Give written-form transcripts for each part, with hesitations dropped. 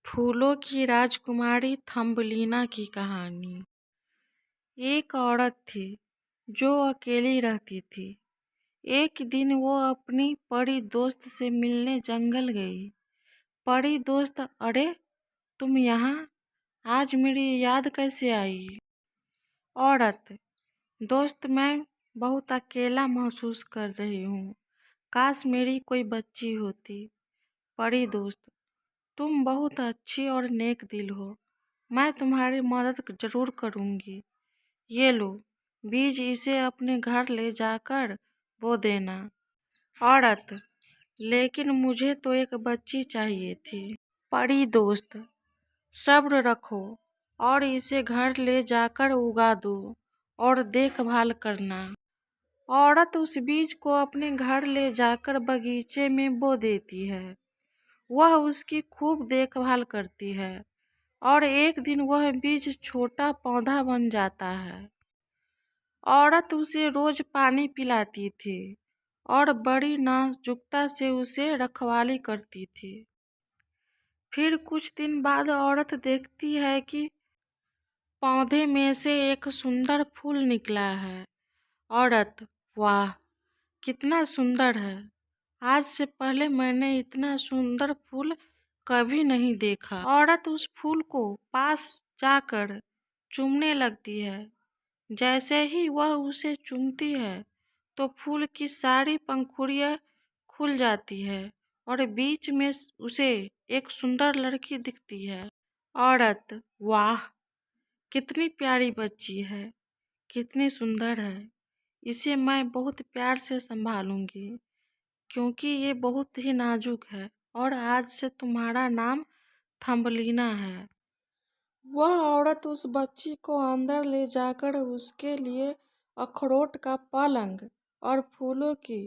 फूलों की राजकुमारी थम्बलीना की कहानी। एक औरत थी जो अकेली रहती थी। एक दिन वो अपनी परी दोस्त से मिलने जंगल गई। परी दोस्त, अरे तुम यहाँ, आज मेरी याद कैसे आई? औरत, दोस्त मैं बहुत अकेला महसूस कर रही हूँ, काश मेरी कोई बच्ची होती। परी दोस्त, तुम बहुत अच्छी और नेक दिल हो, मैं तुम्हारी मदद जरूर करूंगी। ये लो बीज, इसे अपने घर ले जाकर बो देना। औरत, लेकिन मुझे तो एक बच्ची चाहिए थी। परी दोस्त, सब्र रखो और इसे घर ले जाकर उगा दो और देखभाल करना। औरत उस बीज को अपने घर ले जाकर बगीचे में बो देती है। वह उसकी खूब देखभाल करती है और एक दिन वह बीज छोटा पौधा बन जाता है। औरत उसे रोज पानी पिलाती थी और बड़ी नाजुकता से उसे रखवाली करती थी। फिर कुछ दिन बाद औरत देखती है कि पौधे में से एक सुंदर फूल निकला है। औरत, वाह, कितना सुंदर है! आज से पहले मैंने इतना सुंदर फूल कभी नहीं देखा। औरत उस फूल को पास जाकर चूमने लगती है। जैसे ही वह उसे चूमती है तो फूल की सारी पंखुड़ियां खुल जाती है और बीच में उसे एक सुंदर लड़की दिखती है। औरत, वाह, कितनी प्यारी बच्ची है, कितनी सुंदर है। इसे मैं बहुत प्यार से संभालूंगी क्योंकि ये बहुत ही नाजुक है और आज से तुम्हारा नाम थम्बलीना है। वह औरत उस बच्ची को अंदर ले जाकर उसके लिए अखरोट का पलंग और फूलों की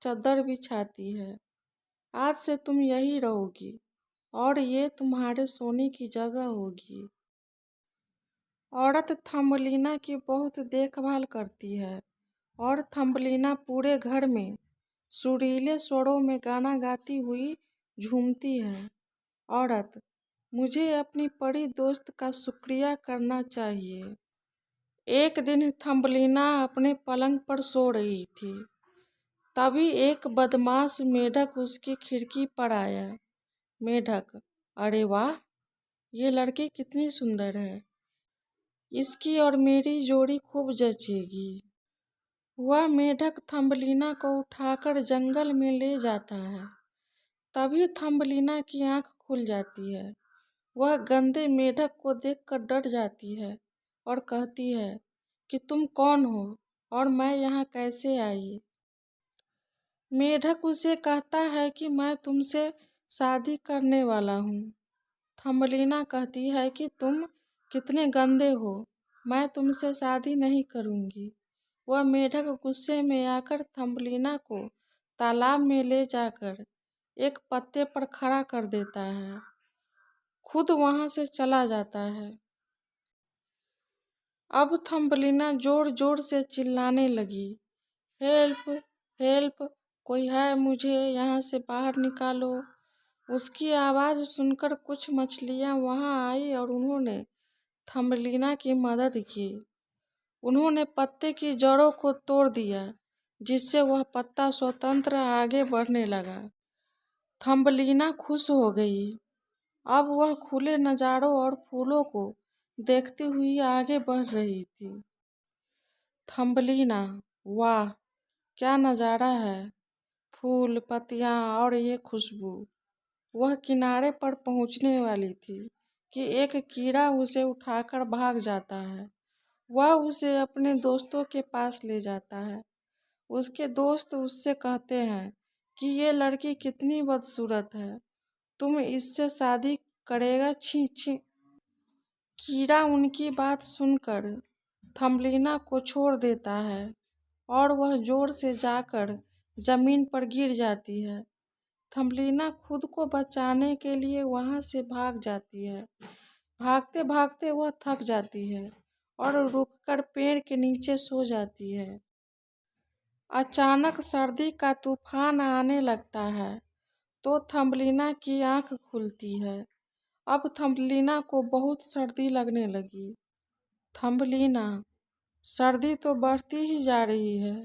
चादर बिछाती है। आज से तुम यही रहोगी और ये तुम्हारे सोने की जगह होगी। औरत थम्बलीना की बहुत देखभाल करती है और थम्बलीना पूरे घर में सुरीले स्वरों में गाना गाती हुई झूमती है। औरत, मुझे अपनी परी दोस्त का शुक्रिया करना चाहिए। एक दिन थम्बलीना अपने पलंग पर सो रही थी। तभी एक बदमाश मेढक उसकी खिड़की पर आया। मेढक, अरे वाह, ये लड़की कितनी सुंदर है, इसकी और मेरी जोड़ी खूब जचेगी। वह मेढक थम्बलीना को उठाकर जंगल में ले जाता है। तभी थम्बलीना की आंख खुल जाती है। वह गंदे मेढक को देखकर डर जाती है और कहती है कि तुम कौन हो और मैं यहाँ कैसे आई? मेढक उसे कहता है कि मैं तुमसे शादी करने वाला हूँ। थम्बलीना कहती है कि तुम कितने गंदे हो, मैं तुमसे शादी नहीं करूँगी। वह मेढक गुस्से में आकर थम्बलीना को तालाब में ले जाकर एक पत्ते पर खड़ा कर देता है, खुद वहां से चला जाता है। अब थम्बलीना जोर जोर से चिल्लाने लगी, हेल्प, हेल्प, कोई है, मुझे यहाँ से बाहर निकालो। उसकी आवाज़ सुनकर कुछ मछलियाँ वहाँ आई और उन्होंने थम्बलीना की मदद की। उन्होंने पत्ते की जड़ों को तोड़ दिया जिससे वह पत्ता स्वतंत्र आगे बढ़ने लगा। थम्बलीना खुश हो गई। अब वह खुले नज़ारों और फूलों को देखती हुई आगे बढ़ रही थी। थम्बलीना, वाह, क्या नज़ारा है! फूल, पत्तियाँ और ये खुशबू। वह किनारे पर पहुंचने वाली थी कि एक कीड़ा उसे उठाकर भाग जाता है। वह उसे अपने दोस्तों के पास ले जाता है। उसके दोस्त उससे कहते हैं कि ये लड़की कितनी बदसूरत है, तुम इससे शादी करेगा? छी छी। कीड़ा उनकी बात सुनकर थम्बलीना को छोड़ देता है और वह जोर से जाकर जमीन पर गिर जाती है। थम्बलीना खुद को बचाने के लिए वहां से भाग जाती है। भागते भागते वह थक जाती है और रुककर पेड़ के नीचे सो जाती है। अचानक सर्दी का तूफान आने लगता है तो थम्बलीना की आंख खुलती है। अब थम्बलीना को बहुत सर्दी लगने लगी। थम्बलीना, सर्दी तो बढ़ती ही जा रही है।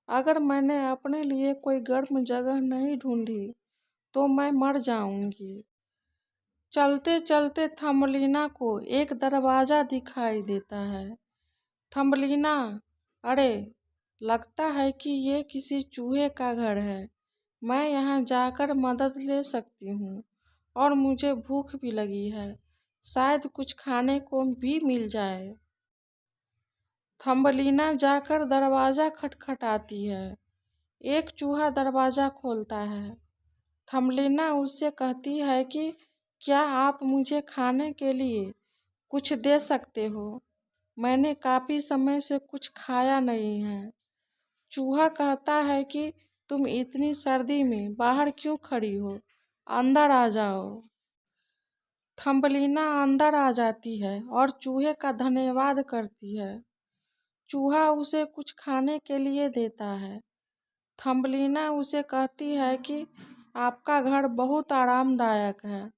अगर मैंने अपने लिए कोई गर्म जगह नहीं ढूंढी तो मैं मर जाऊंगी। चलते चलते थम्बलीना को एक दरवाजा दिखाई देता है। थम्बलीना, अरे, लगता है कि ये किसी चूहे का घर है। मैं यहाँ जाकर मदद ले सकती हूँ और मुझे भूख भी लगी है। शायद कुछ खाने को भी मिल जाए। थम्बलीना जाकर दरवाजा खटखटाती है। एक चूहा दरवाजा खोलता है। थम्बलीना उससे कहती है कि क्या आप मुझे खाने के लिए कुछ दे सकते हो? मैंने काफ़ी समय से कुछ खाया नहीं है। चूहा कहता है कि तुम इतनी सर्दी में बाहर क्यों खड़ी हो? अंदर आ जाओ। थम्बलीना अंदर आ जाती है और चूहे का धन्यवाद करती है। चूहा उसे कुछ खाने के लिए देता है। थम्बलीना उसे कहती है कि आपका घर बहुत आरामदायक है।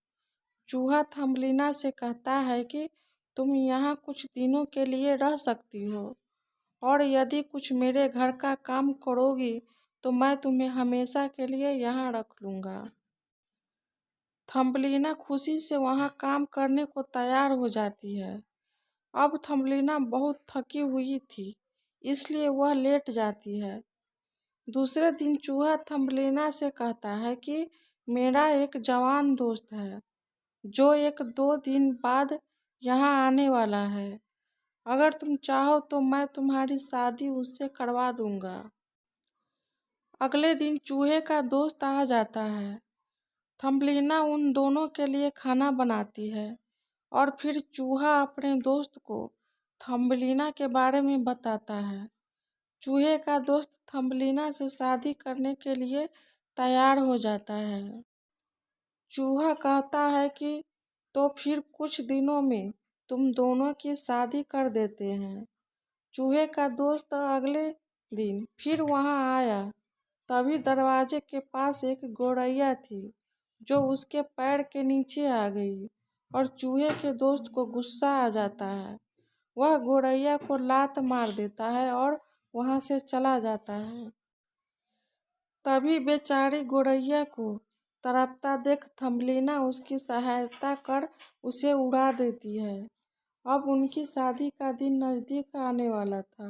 चूहा थम्बलीना से कहता है कि तुम यहाँ कुछ दिनों के लिए रह सकती हो और यदि कुछ मेरे घर का काम करोगी तो मैं तुम्हें हमेशा के लिए यहाँ रख लूँगा। थम्बलीना खुशी से वहाँ काम करने को तैयार हो जाती है। अब थम्बलीना बहुत थकी हुई थी, इसलिए वह लेट जाती है। दूसरे दिन चूहा थम्बलीना से कहता है कि मेरा एक जवान दोस्त है जो 1-2 दिन बाद यहाँ आने वाला है। अगर तुम चाहो तो मैं तुम्हारी शादी उससे करवा दूंगा। अगले दिन चूहे का दोस्त आ जाता है। थम्बलीना उन दोनों के लिए खाना बनाती है और फिर चूहा अपने दोस्त को थम्बलीना के बारे में बताता है। चूहे का दोस्त थम्बलीना से शादी करने के लिए तैयार हो जाता है। चूहा कहता है कि तो फिर कुछ दिनों में तुम दोनों की शादी कर देते हैं। चूहे का दोस्त अगले दिन फिर वहां आया। तभी दरवाजे के पास एक गौरैया थी जो उसके पैर के नीचे आ गई और चूहे के दोस्त को गुस्सा आ जाता है। वह गौरैया को लात मार देता है और वहां से चला जाता है। तभी बेचारी गौरैया को तड़पता देख थम्बलीना उसकी सहायता कर उसे उड़ा देती है। अब उनकी शादी का दिन नजदीक आने वाला था।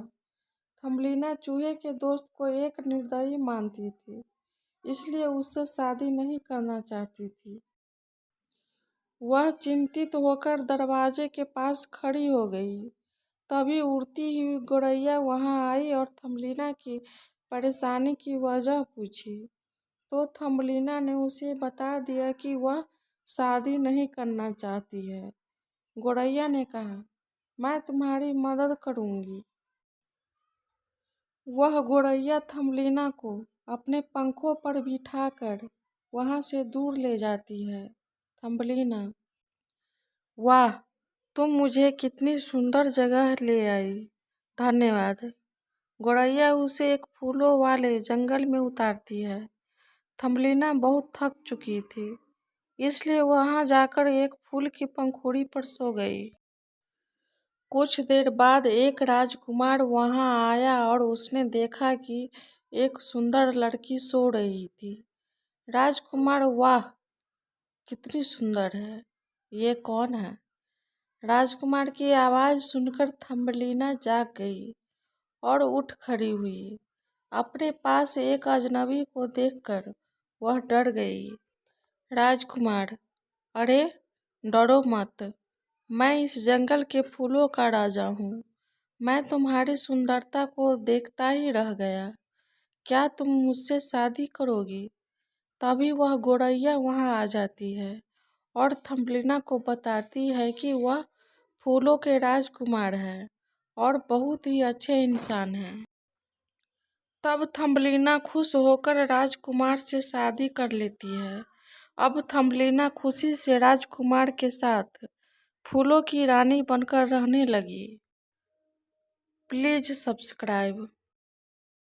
थम्बलीना चूहे के दोस्त को एक निर्दयी मानती थी, इसलिए उससे शादी नहीं करना चाहती थी। वह चिंतित होकर दरवाजे के पास खड़ी हो गई। तभी उड़ती हुई गौरैया वहां आई और थम्बलीना की परेशानी की वजह पूछी। तो थम्बलीना ने उसे बता दिया कि वह शादी नहीं करना चाहती है। गौरैया ने कहा, मैं तुम्हारी मदद करूंगी। वह गौरैया थम्बलीना को अपने पंखों पर बिठाकर वहां से दूर ले जाती है। थम्बलीना, वाह, तुम मुझे कितनी सुंदर जगह ले आई। धन्यवाद। गौरैया उसे एक फूलों वाले जंगल में उतारती है। थम्बलीना बहुत थक चुकी थी, इसलिए वहां जाकर एक फूल की पंखुड़ी पर सो गई। कुछ देर बाद एक राजकुमार वहां आया और उसने देखा कि एक सुंदर लड़की सो रही थी। राजकुमार, वाह, कितनी सुंदर है, ये कौन है? राजकुमार की आवाज़ सुनकर थम्बलीना जाग गई और उठ खड़ी हुई। अपने पास एक अजनबी को देखकर वह डर गई। राजकुमार, अरे, डरो मत, मैं इस जंगल के फूलों का राजा हूँ। मैं तुम्हारी सुंदरता को देखता ही रह गया। क्या तुम मुझसे शादी करोगी? तभी वह गौरैया वहां आ जाती है और थम्बलीना को बताती है कि वह फूलों के राजकुमार हैं और बहुत ही अच्छे इंसान हैं। तब थम्बलीना खुश होकर राजकुमार से शादी कर लेती है। अब थम्बलीना खुशी से राजकुमार के साथ फूलों की रानी बनकर रहने लगी। Please subscribe.